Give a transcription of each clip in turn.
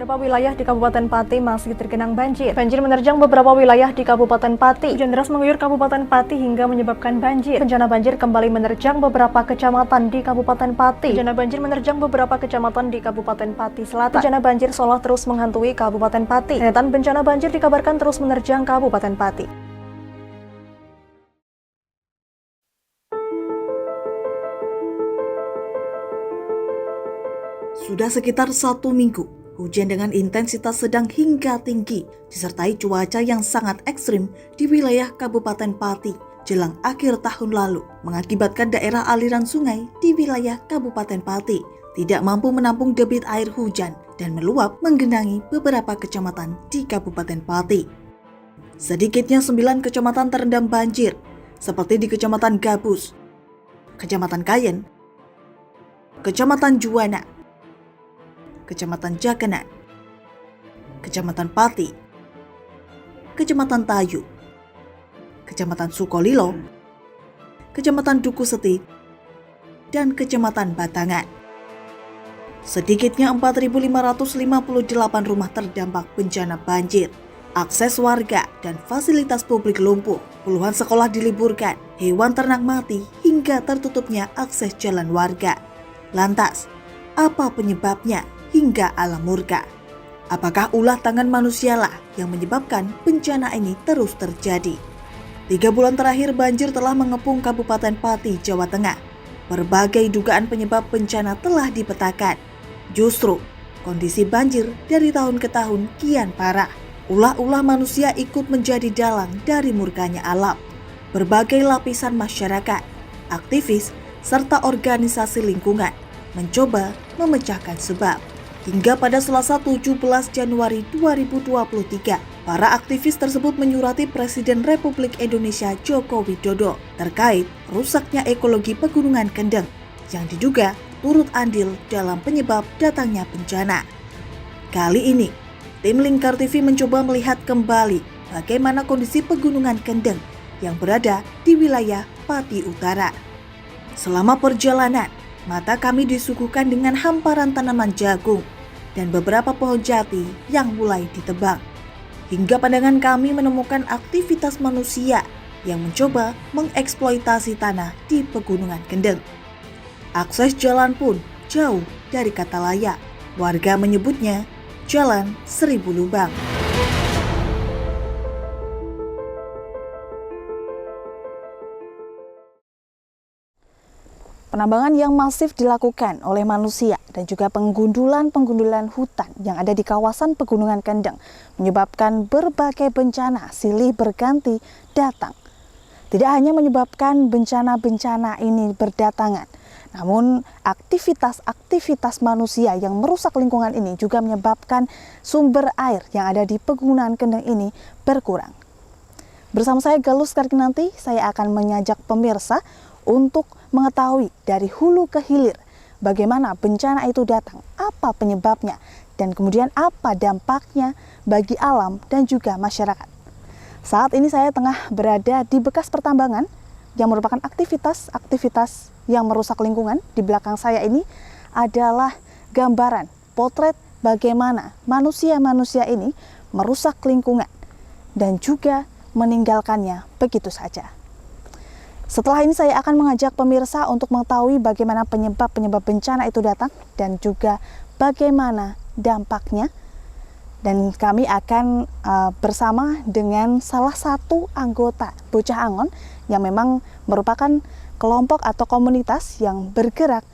Beberapa wilayah di Kabupaten Pati masih tergenang banjir. Banjir menerjang beberapa wilayah di Kabupaten Pati. Hujan deras mengguyur Kabupaten Pati hingga menyebabkan banjir. Bencana banjir kembali menerjang beberapa kecamatan di Kabupaten Pati. Bencana banjir menerjang beberapa kecamatan di Kabupaten Pati Selatan. Bencana banjir seolah terus menghantui Kabupaten Pati. Rentetan bencana banjir dikabarkan terus menerjang Kabupaten Pati. Sudah sekitar 1 minggu, hujan dengan intensitas sedang hingga tinggi, disertai cuaca yang sangat ekstrim di wilayah Kabupaten Pati jelang akhir tahun lalu, mengakibatkan daerah aliran sungai di wilayah Kabupaten Pati tidak mampu menampung debit air hujan dan meluap menggenangi beberapa kecamatan di Kabupaten Pati. Sedikitnya 9 kecamatan terendam banjir, seperti di Kecamatan Gabus, Kecamatan Kayen, Kecamatan Juwana, Kecamatan Jakenan, Kecamatan Pati, Kecamatan Tayu, Kecamatan Sukolilo, Kecamatan Dukuseti, dan Kecamatan Batangan. Sedikitnya 4.558 rumah terdampak bencana banjir. Akses warga dan fasilitas publik lumpuh, puluhan sekolah diliburkan, hewan ternak mati, hingga tertutupnya akses jalan warga. Lantas, apa penyebabnya hingga alam murka? Apakah ulah tangan manusialah yang menyebabkan bencana ini terus terjadi? 3 bulan terakhir banjir telah mengepung Kabupaten Pati, Jawa Tengah. Berbagai dugaan penyebab bencana telah dipetakan. Justru, kondisi banjir dari tahun ke tahun kian parah. Ulah-ulah manusia ikut menjadi dalang dari murkanya alam. Berbagai lapisan masyarakat, aktivis, serta organisasi lingkungan mencoba memecahkan sebab. Hingga pada Selasa 17 Januari 2023, para aktivis tersebut menyurati Presiden Republik Indonesia Joko Widodo terkait rusaknya ekologi Pegunungan Kendeng yang diduga turut andil dalam penyebab datangnya bencana. Kali ini, tim Lingkar TV mencoba melihat kembali bagaimana kondisi Pegunungan Kendeng yang berada di wilayah Pati Utara. Selama perjalanan, mata kami disuguhkan dengan hamparan tanaman jagung dan beberapa pohon jati yang mulai ditebang. Hingga pandangan kami menemukan aktivitas manusia yang mencoba mengeksploitasi tanah di Pegunungan Kendeng. Akses jalan pun jauh dari kata layak. Warga menyebutnya Jalan 1000 Lubang. Penambangan yang masif dilakukan oleh manusia dan juga penggundulan hutan yang ada di kawasan Pegunungan Kendeng menyebabkan berbagai bencana silih berganti datang. Tidak hanya menyebabkan bencana-bencana ini berdatangan, namun aktivitas manusia yang merusak lingkungan ini juga menyebabkan sumber air yang ada di Pegunungan Kendeng ini berkurang. Bersama saya Galus Karkinanti, saya akan mengajak pemirsa untuk mengetahui dari hulu ke hilir bagaimana bencana itu datang, apa penyebabnya, dan kemudian apa dampaknya bagi alam dan juga masyarakat. Saat ini saya tengah berada di bekas pertambangan yang merupakan aktivitas yang merusak lingkungan. Di belakang saya ini adalah gambaran potret bagaimana manusia-manusia ini merusak lingkungan dan juga meninggalkannya begitu saja. Setelah ini saya akan mengajak pemirsa untuk mengetahui bagaimana penyebab bencana itu datang dan juga bagaimana dampaknya. Dan kami akan bersama dengan salah satu anggota Bocah Angon yang memang merupakan kelompok atau komunitas yang bergerak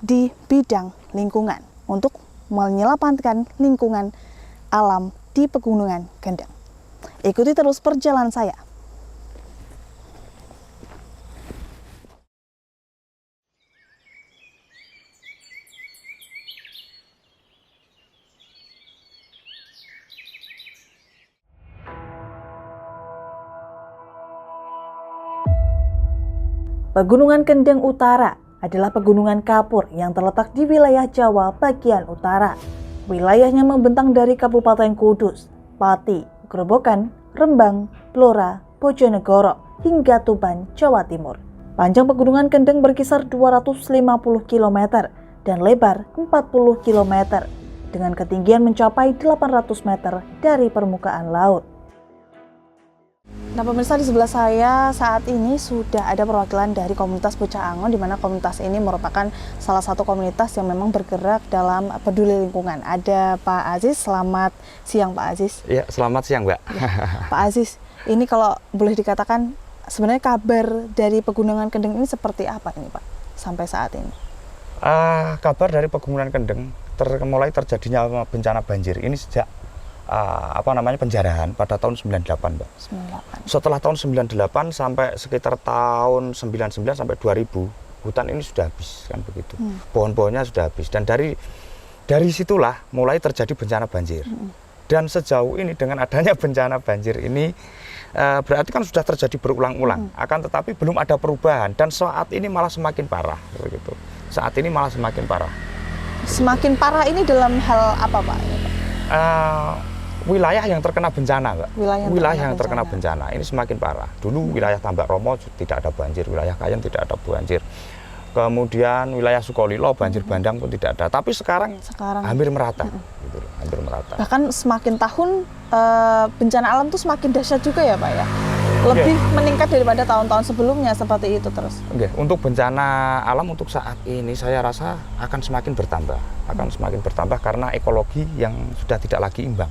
di bidang lingkungan untuk menyelamatkan lingkungan alam di Pegunungan Kendeng. Ikuti terus perjalanan saya. Pegunungan Kendeng Utara adalah pegunungan kapur yang terletak di wilayah Jawa bagian utara. Wilayahnya membentang dari Kabupaten Kudus, Pati, Grobogan, Rembang, Blora, Bojonegoro, hingga Tuban, Jawa Timur. Panjang Pegunungan Kendeng berkisar 250 km dan lebar 40 km dengan ketinggian mencapai 800 meter dari permukaan laut. Nah pemirsa, di sebelah saya saat ini sudah ada perwakilan dari komunitas Bocah Angon, di mana komunitas ini merupakan salah satu komunitas yang memang bergerak dalam peduli lingkungan. Ada Pak Aziz, selamat siang Pak Aziz. Ya, selamat siang Mbak. Ya, Pak Aziz, ini kalau boleh dikatakan sebenarnya kabar dari Pegunungan Kendeng ini seperti apa ini Pak sampai saat ini? Kabar dari Pegunungan Kendeng mulai terjadinya bencana banjir ini sejak penjarahan pada tahun 98 Mbak. 98. Setelah tahun 98 sampai sekitar tahun 99 sampai 2000 hutan ini sudah habis kan begitu. Pohon-pohonnya sudah habis dan dari situlah mulai terjadi bencana banjir. Dan sejauh ini dengan adanya bencana banjir ini berarti kan sudah terjadi berulang-ulang. Akan tetapi belum ada perubahan dan saat ini malah semakin parah begitu. Saat ini malah semakin parah. Semakin parah ini dalam hal apa Pak? Ini, Pak? Wilayah yang terkena bencana, Mbak. Wilayah yang terkena bencana ini semakin parah. Dulu wilayah Tambak Romo tidak ada banjir, wilayah Kayen tidak ada banjir. Kemudian wilayah Sukolilo banjir bandang pun tidak ada. Tapi sekarang hampir merata, gitu, hampir merata. Bahkan semakin tahun bencana alam itu semakin dahsyat juga ya Pak ya. Lebih meningkat daripada tahun-tahun sebelumnya seperti itu terus. Untuk bencana alam untuk saat ini saya rasa akan semakin bertambah, karena ekologi yang sudah tidak lagi imbang.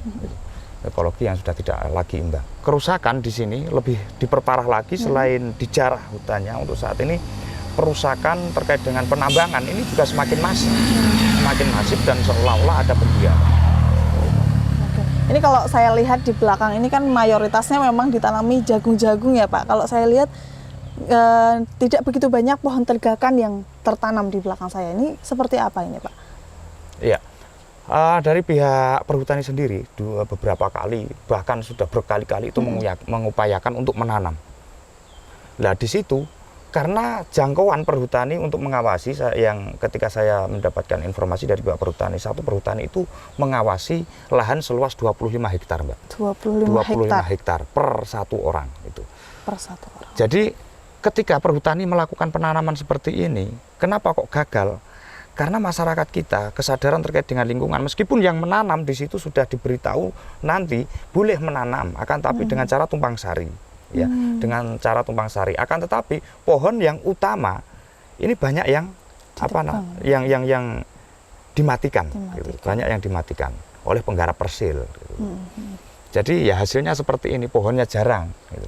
Ekologi yang sudah tidak lagi imbang. Kerusakan di sini lebih diperparah lagi selain dijarah hutannya untuk saat ini. Perusakan terkait dengan penambangan ini juga semakin masif dan seolah-olah ada pembiaran. Ini kalau saya lihat di belakang ini kan mayoritasnya memang ditanami jagung-jagung ya Pak. Kalau saya lihat tidak begitu banyak pohon tergakan yang tertanam di belakang saya. Ini seperti apa ini Pak? Iya, dari pihak perhutani sendiri beberapa kali, bahkan sudah berkali-kali itu mengupayakan untuk menanam. Nah di situ karena jangkauan perhutani untuk mengawasi, yang ketika saya mendapatkan informasi dari Bapak Perhutani, satu perhutani itu mengawasi lahan seluas 25 hektar, Mbak. 25 hektar per satu orang itu. Per satu orang. Jadi ketika perhutani melakukan penanaman seperti ini, kenapa kok gagal? Karena masyarakat kita kesadaran terkait dengan lingkungan, meskipun yang menanam di situ sudah diberitahu nanti boleh menanam, akan tapi dengan cara tumpang sari. Ya, dengan cara tumpang sari. Akan tetapi pohon yang utama ini banyak yang yang dimatikan. Gitu. Banyak yang dimatikan oleh penggarap persil. Gitu. Jadi ya hasilnya seperti ini, pohonnya jarang. Gitu.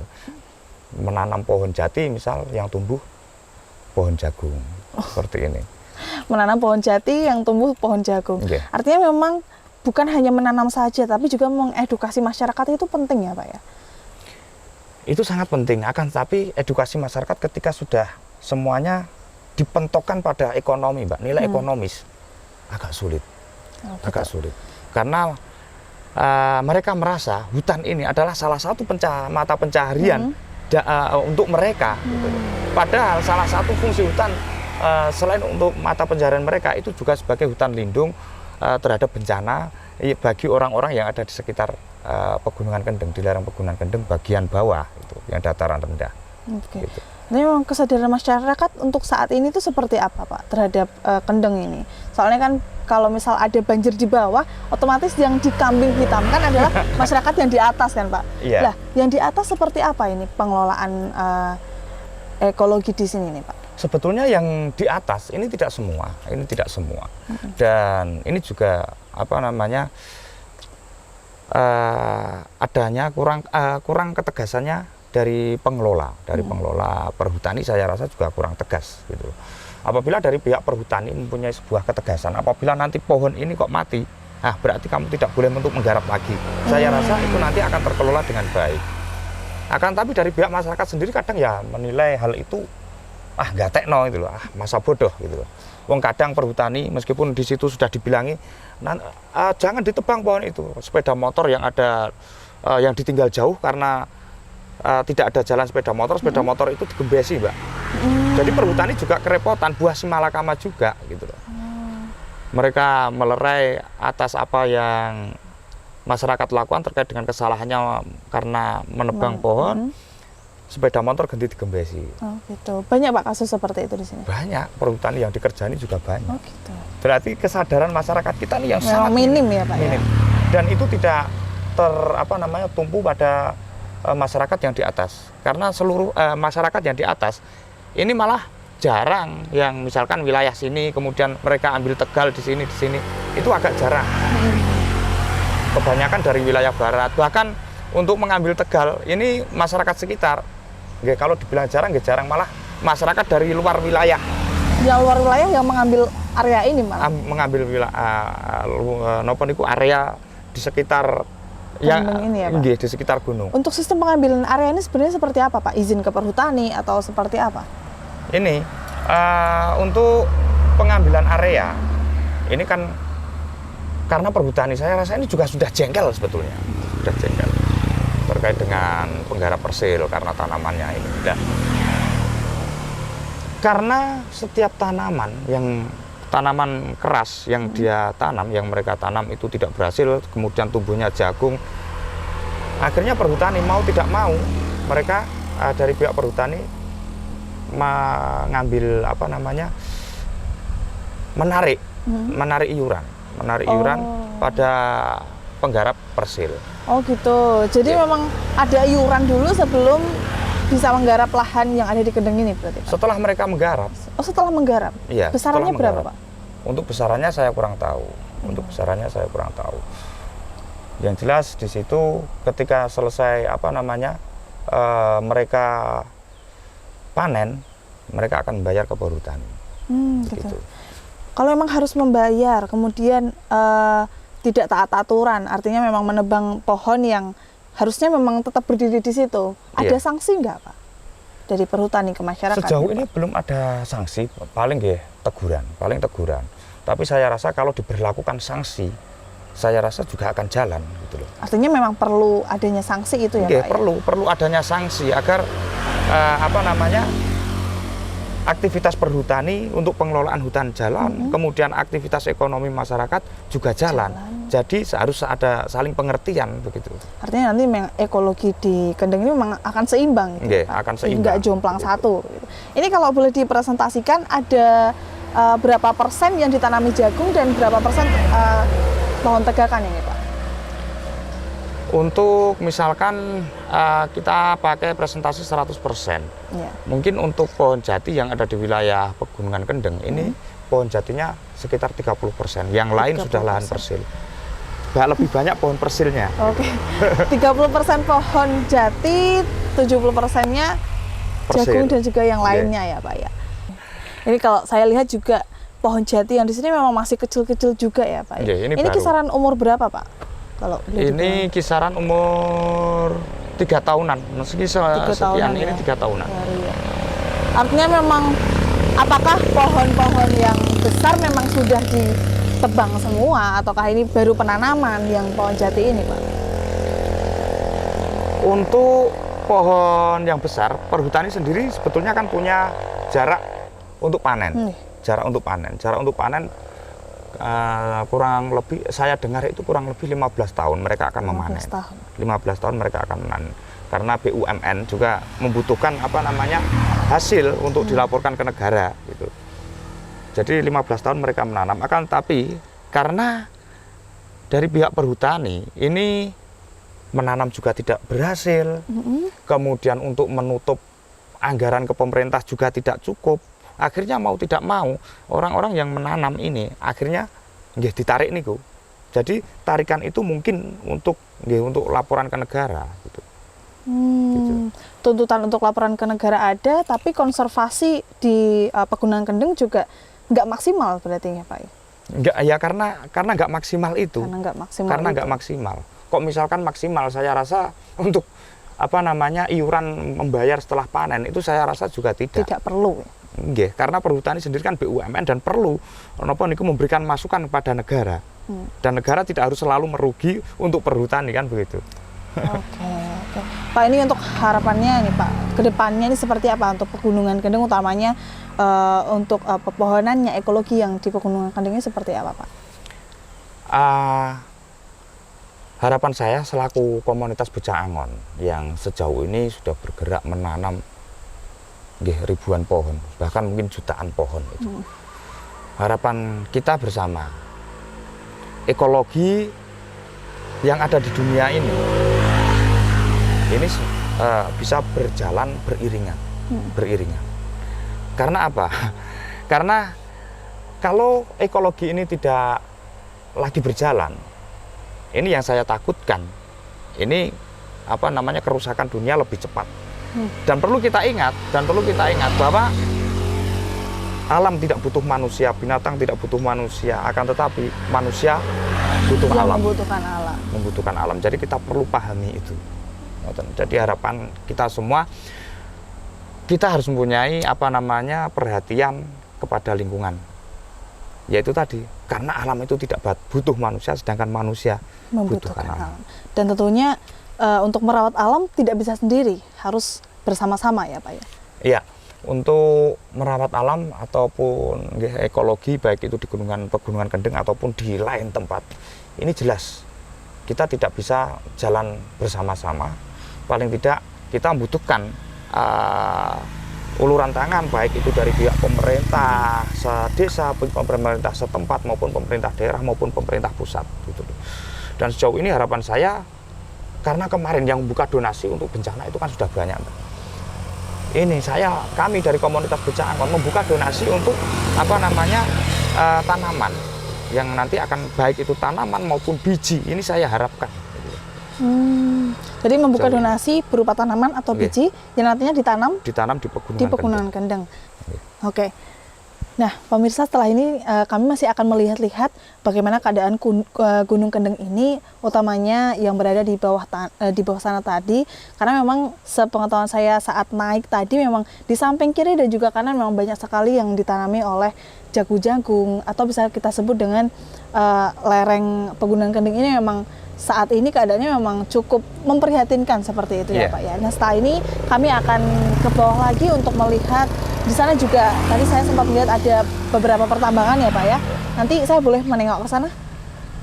Menanam pohon jati misal yang tumbuh pohon jagung seperti ini. Menanam pohon jati yang tumbuh pohon jagung. Artinya memang bukan hanya menanam saja, tapi juga mengedukasi masyarakat itu penting ya Pak ya. Itu sangat penting, akan tapi edukasi masyarakat ketika sudah semuanya dipentokkan pada ekonomi, Mbak, nilai ekonomis agak sulit. Agak sulit. Karena mereka merasa hutan ini adalah salah satu mata pencaharian untuk mereka. Gitu. Padahal salah satu fungsi hutan selain untuk mata pencaharian mereka itu juga sebagai hutan lindung terhadap bencana bagi orang-orang yang ada di sekitar Pegunungan Kendeng, di lereng Pegunungan Kendeng bagian bawah itu, yang dataran rendah. Oke. Gitu. Ini memang kesadaran masyarakat untuk saat ini itu seperti apa Pak terhadap Kendeng ini? Soalnya kan kalau misal ada banjir di bawah, otomatis yang dikambing hitamkan adalah masyarakat yang di atas kan Pak? Iya. Lah, yang di atas seperti apa ini pengelolaan ekologi di sini nih Pak? Sebetulnya yang di atas ini tidak semua, dan ini juga adanya kurang ketegasannya dari pengelola, pengelola perhutani saya rasa juga kurang tegas gitu. Apabila dari pihak perhutani mempunyai sebuah ketegasan, apabila nanti pohon ini kok mati, berarti kamu tidak boleh untuk menggarap lagi. Saya rasa itu nanti akan terkelola dengan baik. Akan tapi dari pihak masyarakat sendiri kadang ya menilai hal itu nggak tekno itu loh, masa bodoh gitu loh. Wong kadang perhutani meskipun di situ sudah dibilangi jangan ditebang pohon itu. Sepeda motor yang ada yang ditinggal jauh karena tidak ada jalan sepeda motor itu digembesi, Mbak. Jadi perhutani juga kerepotan, buah si malakama juga gitu loh. Mereka melerai atas apa yang masyarakat lakukan terkait dengan kesalahannya karena menebang pohon. sepeda motor ganti digembesi. Oh gitu. Banyak Pak kasus seperti itu di sini? Banyak, perhutani yang dikerjani juga banyak. Oh gitu. Berarti kesadaran masyarakat kita nih yang Memang sangat minim ya Pak minim. ya? Dan itu tidak tumpu pada masyarakat yang di atas. Karena seluruh masyarakat yang di atas ini malah jarang yang misalkan wilayah sini kemudian mereka ambil Tegal di sini itu agak jarang. Kebanyakan dari wilayah barat, bahkan untuk mengambil Tegal ini masyarakat sekitar. Nggih, kalau dibilang jarang nggih jarang, malah masyarakat dari luar wilayah. Yang luar wilayah yang mengambil area ini malah? Mengambil napa niku area di sekitar Gunung ini ya, Pak? nggih, di sekitar gunung. Untuk sistem pengambilan area ini sebenarnya seperti apa Pak? Izin ke perhutani atau seperti apa? Ini untuk pengambilan area ini kan karena perhutani saya rasa ini juga sudah jengkel sebetulnya, sudah jengkel terkait dengan penggarap persil karena tanamannya ini. Dan karena setiap tanaman keras yang dia tanam, yang mereka tanam itu tidak berhasil, kemudian tumbuhnya jagung, akhirnya perhutani mau tidak mau mereka dari pihak perhutani mengambil menarik iuran pada penggarap persil. Oh gitu. Jadi Ya. memang ada iuran dulu sebelum bisa menggarap lahan yang ada di Kendeng ini berarti Pak? Setelah mereka menggarap. Oh setelah menggarap? Iya. Besarannya setelah berapa menggarap. Pak? Untuk besarannya saya kurang tahu. Yang jelas di situ ketika selesai mereka panen, mereka akan membayar ke perhutani. Gitu. Kalau memang harus membayar, kemudian tidak taat aturan, artinya memang menebang pohon yang harusnya memang tetap berdiri di situ. Ada Iya. sanksi nggak Pak dari perhutani ke masyarakat? Sejauh gitu, ini Pak? belum ada sanksi, paling teguran. Tapi saya rasa kalau diberlakukan sanksi, saya rasa juga akan jalan gitu loh. Artinya memang perlu adanya sanksi itu ya Nggih, Pak? perlu adanya sanksi agar aktivitas perhutani untuk pengelolaan hutan jalan, kemudian aktivitas ekonomi masyarakat juga jalan. Jadi harus ada saling pengertian begitu. Artinya nanti memang ekologi di Kendeng ini memang akan seimbang gitu, Nggih, Pak? akan seimbang. Nggak jomplang Begitu. satu gitu. Ini kalau boleh dipresentasikan ada berapa persen yang ditanami jagung dan berapa persen pohon tegakan ini Pak? Untuk misalkan kita pakai presentasi 100%. Ya. Mungkin untuk pohon jati yang ada di wilayah Pegunungan Kendeng ini pohon jatinya sekitar 30%. Yang lain sudah lahan 30%. persil. Lebih banyak pohon persilnya. Oke. 30% pohon jati, 70%-nya jagung Persil. dan juga yang lainnya ya Pak ya. Ini kalau saya lihat juga pohon jati yang di sini memang masih kecil-kecil juga ya Pak. Iya, ini baru. kisaran umur berapa Pak? Kalau boleh Ini kisaran umur 3 tahunan. Meski sekian tahunan ini ya. 3 tahunan. baru ya. Artinya memang apakah pohon-pohon yang besar memang sudah ditebang semua ataukah ini baru penanaman yang pohon jati ini Pak? Untuk pohon yang besar, perhutani sendiri sebetulnya kan punya jarak untuk panen. Jarak untuk panen kurang lebih, saya dengar itu kurang lebih 15 tahun mereka akan memanen. 15 tahun mereka akan memanen. Karena BUMN juga membutuhkan hasil untuk dilaporkan ke negara gitu. Jadi 15 tahun mereka menanam. Tapi karena dari pihak perhutani ini menanam juga tidak berhasil, kemudian untuk menutup anggaran ke pemerintah juga tidak cukup. Akhirnya mau tidak mau orang-orang yang menanam ini akhirnya ditarik niku. Jadi tarikan itu mungkin untuk laporan ke negara gitu. Gitu. Tuntutan untuk laporan ke negara ada, tapi konservasi di Pegunungan Kendeng juga nggak maksimal berarti ya Pak? Enggak ya, karena nggak maksimal itu. Karena nggak maksimal. Kok misalkan maksimal, saya rasa untuk iuran membayar setelah panen itu saya rasa juga tidak. Tidak perlu. Nggih, karena perhutani sendiri kan BUMN dan perlu memberikan masukan kepada negara. Dan negara tidak harus selalu merugi untuk perhutani kan begitu. Oke. Pak, ini untuk harapannya nih Pak, kedepannya ini seperti apa untuk Pegunungan Kendeng, utamanya untuk pepohonannya, ekologi yang di Pegunungan Kendeng ini seperti apa Pak? harapan saya selaku komunitas Becak Angon yang sejauh ini sudah bergerak menanam ribuan pohon, bahkan mungkin jutaan pohon itu. Harapan kita bersama, ekologi yang ada di dunia ini bisa berjalan beriringan. Karena apa? Karena kalau ekologi ini tidak lagi berjalan, ini yang saya takutkan. Ini kerusakan dunia lebih cepat. Dan perlu kita ingat bahwa alam tidak butuh manusia, binatang tidak butuh manusia, akan tetapi manusia butuh alam. Membutuhkan alam. Jadi kita perlu pahami itu. Jadi harapan kita semua, kita harus mempunyai perhatian kepada lingkungan. Yaitu tadi, karena alam itu tidak butuh manusia, sedangkan manusia membutuhkan alam. Dan tentunya untuk merawat alam tidak bisa sendiri, harus bersama-sama ya Pak ya? Iya, untuk merawat alam ataupun ekologi, baik itu di pegunungan kendeng ataupun di lain tempat, ini jelas kita tidak bisa jalan bersama-sama. Paling tidak kita membutuhkan uluran tangan, baik itu dari pihak pemerintah desa, pemerintah setempat, maupun pemerintah daerah, maupun pemerintah pusat gitu. Dan sejauh ini harapan saya, karena kemarin yang buka donasi untuk bencana itu kan sudah banyak. Ini kami dari komunitas Becak Angon membuka donasi untuk tanaman yang nanti akan baik itu tanaman maupun biji. Ini saya harapkan. Jadi membuka donasi berupa tanaman atau biji yang nantinya ditanam di pegunungan kendeng. Oke. Nah, pemirsa, setelah ini kami masih akan melihat-lihat bagaimana keadaan Gunung Kendeng ini, utamanya yang berada di bawah sana tadi, karena memang sepengetahuan saya saat naik tadi memang di samping kiri dan juga kanan memang banyak sekali yang ditanami oleh jagung-jagung, atau bisa kita sebut dengan lereng Pegunungan Kendeng ini memang saat ini keadaannya memang cukup memprihatinkan seperti itu ya Pak ya. Nah, setelah ini kami akan ke bawah lagi untuk melihat di sana juga. Tadi saya sempat melihat ada beberapa pertambangan ya Pak ya. Nanti saya boleh menengok ke sana?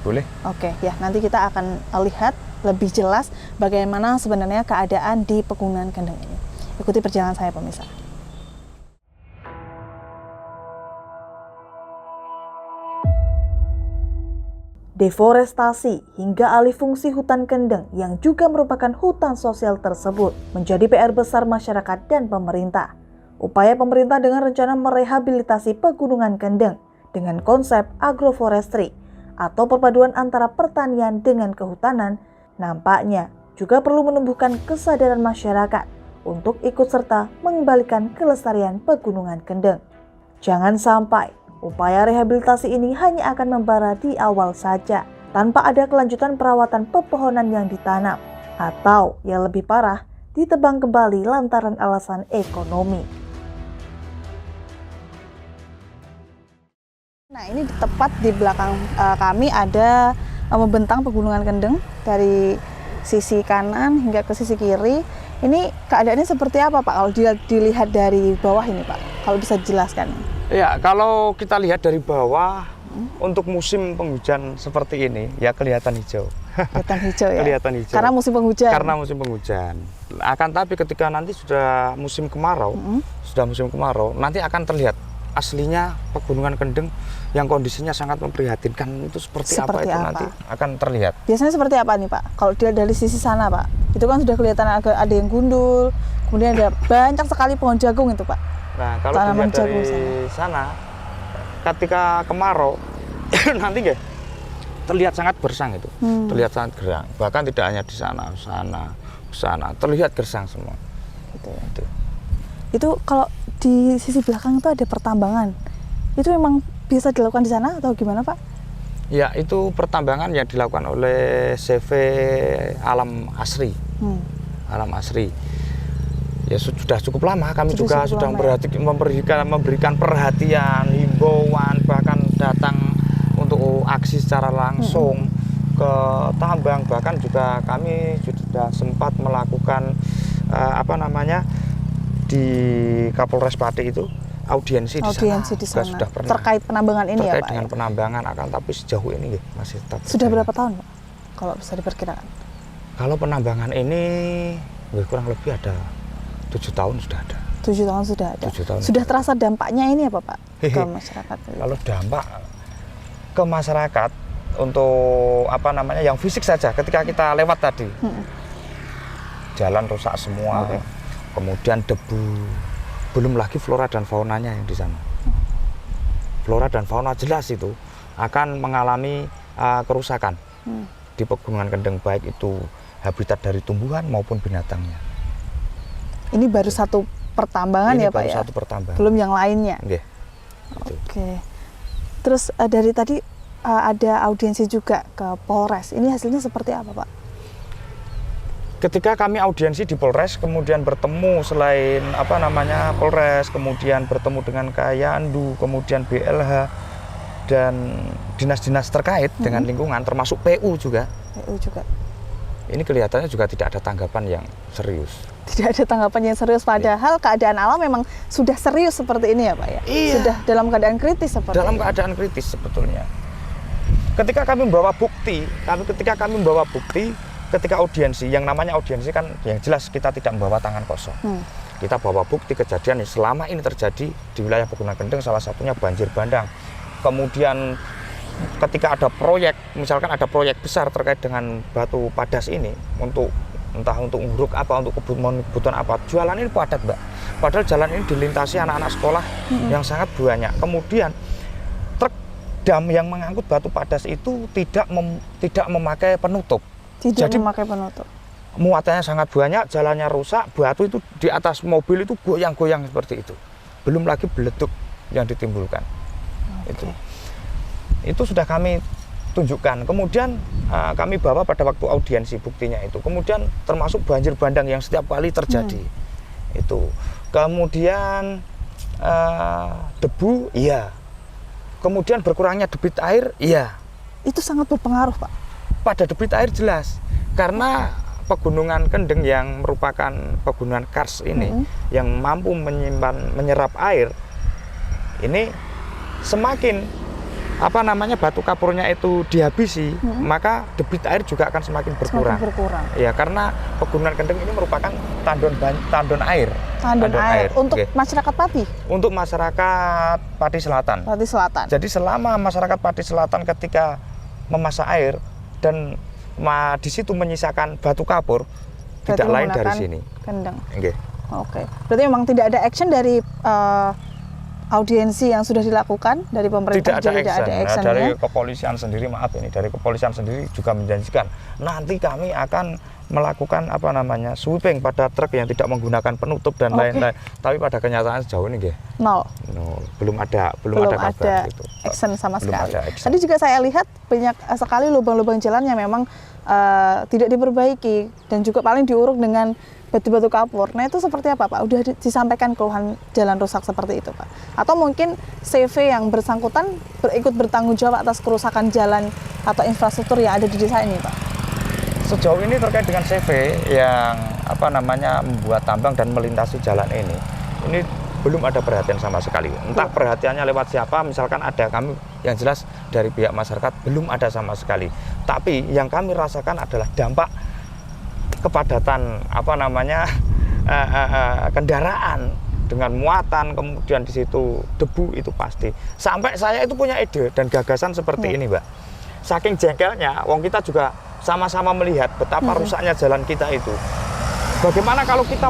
Boleh. Oke, ya nanti kita akan lihat lebih jelas bagaimana sebenarnya keadaan di Pegunungan Kendeng ini. Ikuti perjalanan saya pemirsa. Deforestasi hingga alih fungsi hutan kendeng yang juga merupakan hutan sosial tersebut menjadi PR besar masyarakat dan pemerintah. Upaya pemerintah dengan rencana merehabilitasi Pegunungan Kendeng dengan konsep agroforestry atau perpaduan antara pertanian dengan kehutanan nampaknya juga perlu menumbuhkan kesadaran masyarakat untuk ikut serta mengembalikan kelestarian Pegunungan Kendeng. Jangan sampai upaya rehabilitasi ini hanya akan membara di awal saja, tanpa ada kelanjutan perawatan pepohonan yang ditanam, atau yang lebih parah, ditebang kembali lantaran alasan ekonomi. Nah, ini tepat di belakang kami ada membentang Pegunungan Kendeng dari sisi kanan hingga ke sisi kiri. Ini keadaannya seperti apa Pak kalau dilihat dari bawah ini Pak? Kalau bisa dijelaskan. Ya, kalau kita lihat dari bawah, untuk musim penghujan seperti ini, ya kelihatan hijau. Kelihatan hijau ya? Kelihatan hijau. Karena musim penghujan? Karena musim penghujan. Tapi ketika nanti sudah musim kemarau, nanti akan terlihat aslinya Pegunungan Kendeng yang kondisinya sangat memprihatinkan. Itu seperti apa nanti akan terlihat. Biasanya seperti apa nih Pak? Kalau dilihat dari sisi sana Pak, itu kan sudah kelihatan ada yang gundul, kemudian ada banyak sekali pohon jagung itu Pak. Nah, kalau dilihat dari sana, ketika kemarau, nanti terlihat sangat gersang itu, terlihat sangat gerang. Bahkan tidak hanya di sana, terlihat gersang semua. Itu kalau di sisi belakang itu ada pertambangan, itu memang bisa dilakukan di sana atau gimana Pak? Ya, itu pertambangan yang dilakukan oleh CV Alam Asri. Alam Asri. Ya sudah cukup lama, kami juga sudah memberikan perhatian, himbauan, bahkan datang untuk aksi secara langsung ke tambang. Bahkan juga kami sudah sempat melakukan di Kapolres Pati itu audiensi di sana. Sudah pernah terkait penambangan ini ya Pak? Terkait dengan penambangan, tapi sejauh ini masih tetap sudah berapa tahun Pak? kalau bisa diperkirakan? Kalau penambangan ini kurang lebih ada 7 tahun sudah ada. 7 tahun sudah ada. 7 tahun. Sudah terasa dampaknya ini apa Pak ke masyarakat? Kalau dampak ke masyarakat untuk yang fisik saja, ketika kita lewat tadi, jalan rusak semua, kemudian debu, belum lagi flora dan faunanya yang di sana. Flora dan fauna jelas itu akan mengalami kerusakan di Pegunungan Kendeng, baik itu habitat dari tumbuhan maupun binatangnya. Ini baru satu pertambangan Ini ya Pak baru ya? satu pertambangan. Belum yang lainnya? Nggih. Oke. Terus dari tadi ada audiensi juga ke Polres. Ini hasilnya seperti apa Pak? Ketika kami audiensi di Polres, kemudian bertemu selain Polres, kemudian bertemu dengan Kayandu, kemudian BLH dan dinas-dinas terkait dengan lingkungan, termasuk PU juga. PU juga. Ini kelihatannya juga tidak ada tanggapan yang serius. Tidak ada tanggapan yang serius, padahal keadaan alam memang sudah serius seperti ini ya Pak ya? Iya. Sudah dalam keadaan kritis seperti Dalam ini. keadaan kritis sebetulnya. Ketika kami membawa bukti, ketika audiensi, yang namanya audiensi kan yang jelas kita tidak membawa tangan kosong. Kita bawa bukti kejadian yang selama ini terjadi di wilayah Pegunungan Kendeng, salah satunya banjir bandang. Kemudian ketika ada proyek, misalkan ada proyek besar terkait dengan batu padas ini, entah untuk nguruk apa, untuk kebutuhan apa, jalan ini padat Mbak. Padahal jalan ini dilintasi anak-anak sekolah yang sangat banyak. Kemudian truk dam yang mengangkut batu padas itu tidak memakai penutup. Tidak memakai penutup. Muatannya sangat banyak, jalannya rusak, batu itu di atas mobil itu goyang-goyang seperti itu. Belum lagi beleduk yang ditimbulkan. Itu sudah kami tunjukkan. Kemudian kami bawa pada waktu audiensi buktinya itu. Kemudian termasuk banjir bandang yang setiap kali terjadi. Itu. Kemudian debu, iya. Kemudian berkurangnya debit air, iya. Itu sangat berpengaruh Pak. Pada debit air jelas, karena Pegunungan Kendeng yang merupakan pegunungan kars ini yang mampu menyerap air, ini semakin batu kapurnya itu dihabisi, maka debit air juga akan semakin berkurang. Ya, karena Pegunungan Kendeng ini merupakan tandon air. Tandon air untuk masyarakat Pati. Untuk masyarakat Pati Selatan. Pati Selatan. Jadi selama masyarakat Pati Selatan ketika memasak air dan di situ menyisakan batu kapur, berarti tidak lain dari sini. Kendeng. Okay. Oke. Berarti memang tidak ada action dari audiensi yang sudah dilakukan dari pemerintah. Tidak ada action. Dari ya? kepolisian sendiri, dari kepolisian sendiri juga menjanjikan nanti kami akan melakukan sweeping pada truk yang tidak menggunakan penutup dan lain-lain. Tapi pada kenyataan sejauh ini nol. Belum ada kabar gitu. Action sama sekali. Action. Tadi juga saya lihat banyak sekali lubang-lubang jalan yang memang tidak diperbaiki dan juga paling diuruk dengan batu-batu kapur. Nah itu seperti apa Pak? Udah disampaikan keluhan jalan rusak seperti itu Pak? Atau mungkin CV yang bersangkutan ikut bertanggung jawab atas kerusakan jalan atau infrastruktur yang ada di desa ini Pak? Sejauh ini terkait dengan CV yang membuat tambang dan melintasi jalan ini belum ada perhatian sama sekali. Entah perhatiannya lewat siapa, misalkan ada, kami yang jelas dari pihak masyarakat belum ada sama sekali. Tapi yang kami rasakan adalah dampak kepadatan kendaraan dengan muatan, kemudian di situ debu, itu pasti. Sampai saya itu punya ide dan gagasan seperti ini Mbak. Saking jengkelnya, wong kita juga sama-sama melihat betapa rusaknya jalan kita itu. Bagaimana kalau kita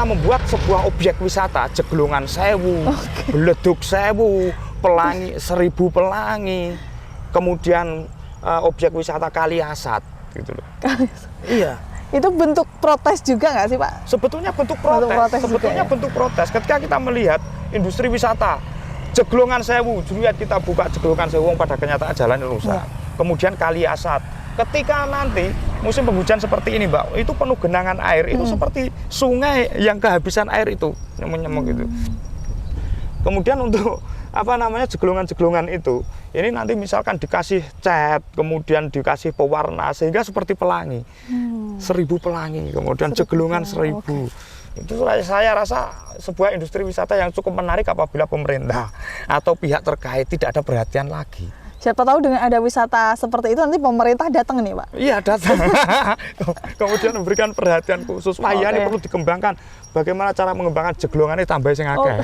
membuat sebuah objek wisata, Jeglongan Sewu, Beleduk Sewu, Pelangi 1000 Pelangi, kemudian objek wisata Kaliasat gitu loh. Iya. Itu bentuk protes juga nggak sih Pak? Sebetulnya bentuk protes. Bentuk protes. Ketika kita melihat industri wisata Jeglongan Sewu, lihat kita buka Jeglongan Sewu, pada kenyataan jalan rusak. Kemudian Kaliasat. Ketika nanti musim penghujan seperti ini Mbak, itu penuh genangan air, itu seperti sungai yang kehabisan air itu, nyemuk gitu. Kemudian untuk jeglongan-jeglongan itu, ini nanti misalkan dikasih cat, kemudian dikasih pewarna sehingga seperti pelangi, 1000 pelangi, kemudian jeglongan 1000. Itu saya rasa sebuah industri wisata yang cukup menarik apabila pemerintah atau pihak terkait tidak ada perhatian lagi. Siapa tahu dengan ada wisata seperti itu nanti pemerintah datang nih Pak. Iya datang. Kemudian memberikan perhatian khusus. Wah iya ini perlu dikembangkan. Bagaimana cara mengembangkan jeglongannya tambah sing akeh.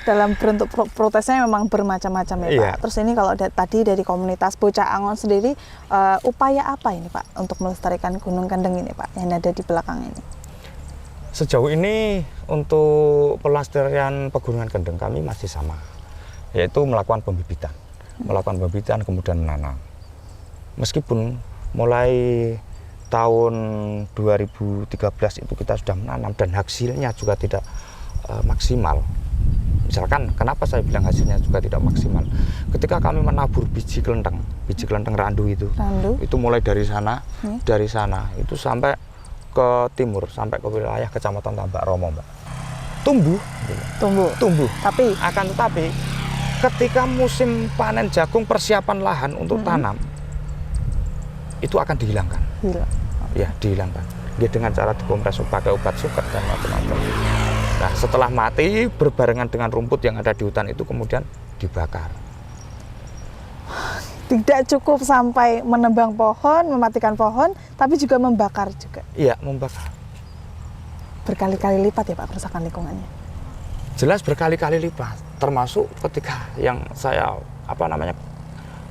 Dalam bentuk protesnya memang bermacam-macam ya Pak. Iya. Terus ini kalau tadi dari komunitas Bocah Angon sendiri, upaya apa ini Pak untuk melestarikan Gunung Kendeng ini Pak yang ada di belakang ini? Sejauh ini untuk pelestarian Pegunungan Kendeng kami masih sama, yaitu melakukan pembibitan, kemudian menanam. Meskipun mulai tahun 2013 itu kita sudah menanam dan hasilnya juga tidak maksimal. Misalkan, kenapa saya bilang hasilnya juga tidak maksimal? Ketika kami menabur biji kelenteng randu itu mulai dari sana, itu sampai ke timur, sampai ke wilayah Kecamatan Tambak Romo, Mbak. Tumbuh. Tapi ketika musim panen jagung, persiapan lahan untuk tanam, itu akan dihilangkan. Ya, dihilangkan. Ya, dengan cara dikompresi pakai obat suket dan macam-macam. Nah, setelah mati, berbarengan dengan rumput yang ada di hutan itu kemudian dibakar. Tidak cukup sampai menebang pohon, mematikan pohon, tapi juga membakar juga. Iya, membakar. Berkali-kali lipat ya Pak kerusakan lingkungannya. Jelas berkali-kali lipat, termasuk ketika yang saya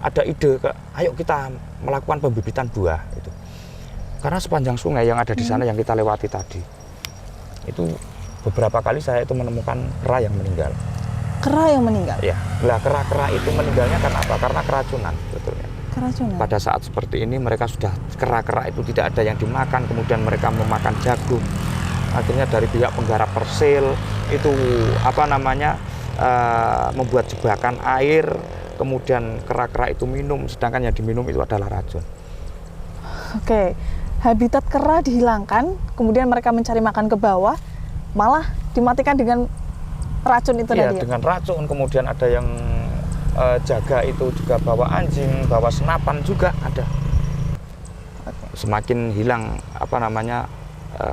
ada ide ayo kita melakukan pembibitan buah itu. Karena sepanjang sungai yang ada di sana yang kita lewati tadi, itu beberapa kali saya itu menemukan kera yang meninggal. Kera yang meninggal? Ya, lah kera-kera itu meninggalnya karena apa? Karena keracunan sebetulnya. Keracunan? Pada saat seperti ini mereka sudah, kera-kera itu tidak ada yang dimakan, kemudian mereka memakan jagung. Akhirnya dari pihak penggarap Persil itu membuat jebakan air, kemudian kera-kera itu minum, sedangkan yang diminum itu adalah racun. Oke, habitat kera dihilangkan, kemudian mereka mencari makan ke bawah, malah dimatikan dengan racun itu tadi. Iya, dengan racun, kemudian ada yang jaga itu juga bawa anjing, bawa senapan juga ada. Semakin hilang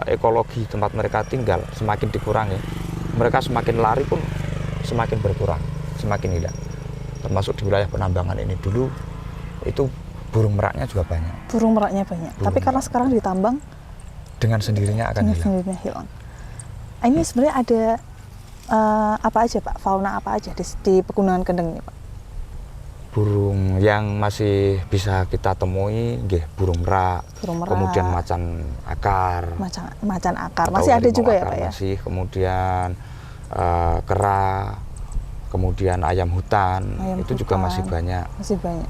ekologi tempat mereka tinggal, semakin dikurangi. Mereka semakin lari pun semakin berkurang, semakin hilang. Termasuk di wilayah penambangan ini dulu itu burung meraknya juga banyak. Burung meraknya banyak. Tapi karena sekarang ditambang dengan sendirinya akan hilang. Ini sebenarnya ada apa aja Pak? Fauna apa aja di Pegunungan Kendeng ini Pak? Burung yang masih bisa kita temui, burung merak, kemudian macan akar. Macan akar masih ada juga ya Pak ya? Masih, kemudian kera, kemudian ayam hutan, juga masih banyak. Masih banyak.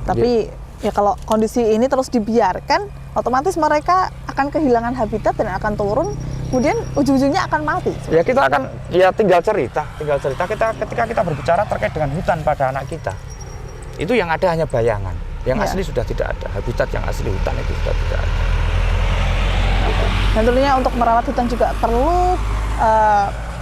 Tapi ya kalau kondisi ini terus dibiarkan, otomatis mereka akan kehilangan habitat dan akan turun, kemudian ujung-ujungnya akan mati. Ya kita akan, tinggal cerita ketika kita berbicara terkait dengan hutan pada anak kita. Itu yang ada hanya bayangan, yang asli sudah tidak ada, habitat yang asli hutan itu sudah tidak ada. Dan tentunya untuk merawat hutan juga perlu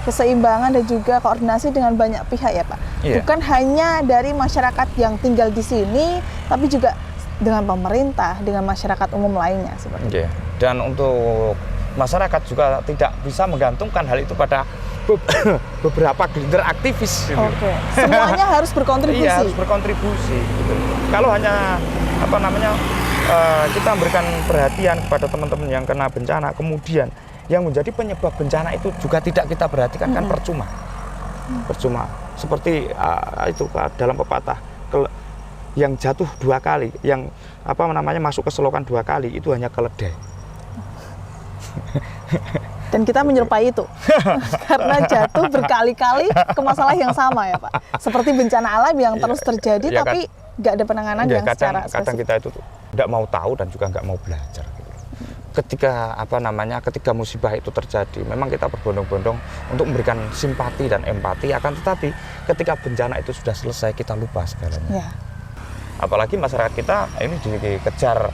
keseimbangan dan juga koordinasi dengan banyak pihak ya Pak. Iya. Bukan hanya dari masyarakat yang tinggal di sini, tapi juga dengan pemerintah, dengan masyarakat umum lainnya seperti itu. Dan untuk masyarakat juga tidak bisa menggantungkan hal itu pada beberapa gelintir aktivis. Oke. Semuanya harus berkontribusi. Iya, harus berkontribusi. Gitu. Kalau hanya kita memberikan perhatian kepada teman-teman yang kena bencana, kemudian yang menjadi penyebab bencana itu juga tidak kita perhatikan, kan percuma. Percuma. Seperti itu dalam pepatah, yang jatuh 2 kali, yang masuk ke selokan 2 kali itu hanya keledai. Dan kita menyerupai itu karena jatuh berkali-kali ke masalah yang sama ya Pak. Seperti bencana alam yang terus terjadi, tapi nggak ada penanganan yang secara spesifik. Kadang kita itu tidak mau tahu dan juga nggak mau belajar. Ketika ketika musibah itu terjadi, memang kita berbondong-bondong untuk memberikan simpati dan empati, akan tetapi ketika bencana itu sudah selesai kita lupa segalanya. Ya. Apalagi masyarakat kita ini dikejar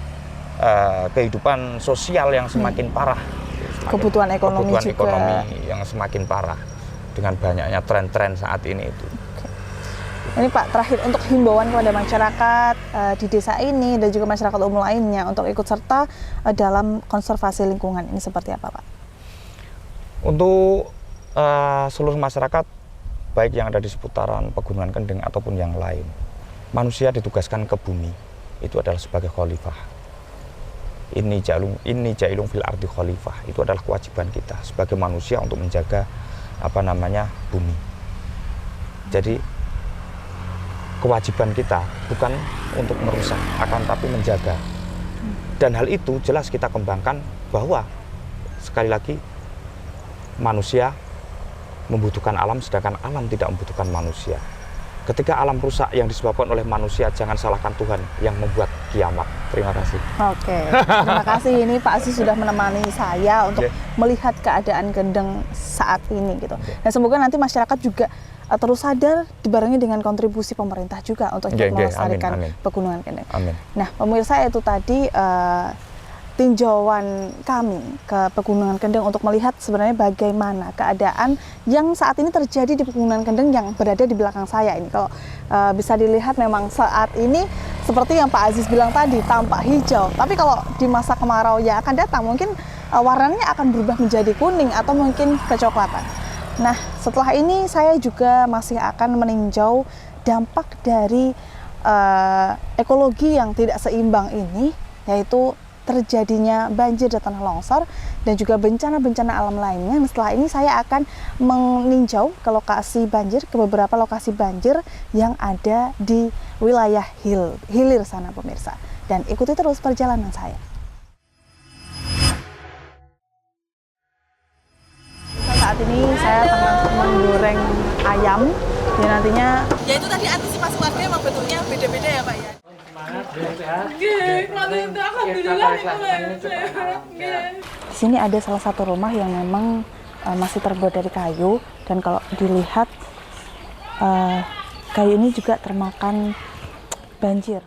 kehidupan sosial yang semakin parah, kebutuhan ekonomi yang semakin parah dengan banyaknya tren-tren saat ini itu. Ini Pak, terakhir untuk himbauan kepada masyarakat di desa ini dan juga masyarakat umum lainnya untuk ikut serta dalam konservasi lingkungan ini seperti apa Pak? Untuk seluruh masyarakat baik yang ada di seputaran Pegunungan Kendeng ataupun yang lain. Manusia ditugaskan ke bumi, itu adalah sebagai khalifah. Inni ja'ilun fil ardi khalifah, itu adalah kewajiban kita sebagai manusia untuk menjaga bumi. Jadi kewajiban kita bukan untuk merusak, akan tapi menjaga. Dan hal itu jelas kita kembangkan bahwa sekali lagi manusia membutuhkan alam sedangkan alam tidak membutuhkan manusia. Ketika alam rusak yang disebabkan oleh manusia, jangan salahkan Tuhan yang membuat kiamat. Terima kasih. Oke, terima kasih. Ini Pak Aziz sudah menemani saya untuk melihat keadaan Kendeng saat ini gitu. Dan semoga nanti masyarakat juga terus sadar dibarengi dengan kontribusi pemerintah juga untuk melestarikan Pegunungan Kendeng. Amin. Nah, pemirsa, itu tadi tinjauan kami ke Pegunungan Kendeng untuk melihat sebenarnya bagaimana keadaan yang saat ini terjadi di Pegunungan Kendeng yang berada di belakang saya ini. Kalau bisa dilihat memang saat ini seperti yang Pak Aziz bilang tadi, tampak hijau. Tapi kalau di masa kemarau yang akan datang mungkin warnanya akan berubah menjadi kuning atau mungkin kecoklatan. Nah, setelah ini saya juga masih akan meninjau dampak dari ekologi yang tidak seimbang ini, yaitu terjadinya banjir dan tanah longsor dan juga bencana-bencana alam lainnya. Setelah ini saya akan meninjau ke lokasi banjir, ke beberapa lokasi banjir yang ada di wilayah hilir sana pemirsa. Dan ikuti terus perjalanan saya. Saat ini saya tengah menggoreng ayam dan nantinya Ya itu tadi antisipasi warga emang bentuknya beda-beda ya Pak ya? Di sini ada salah satu rumah yang memang masih terbuat dari kayu, dan kalau dilihat kayu ini juga termakan banjir.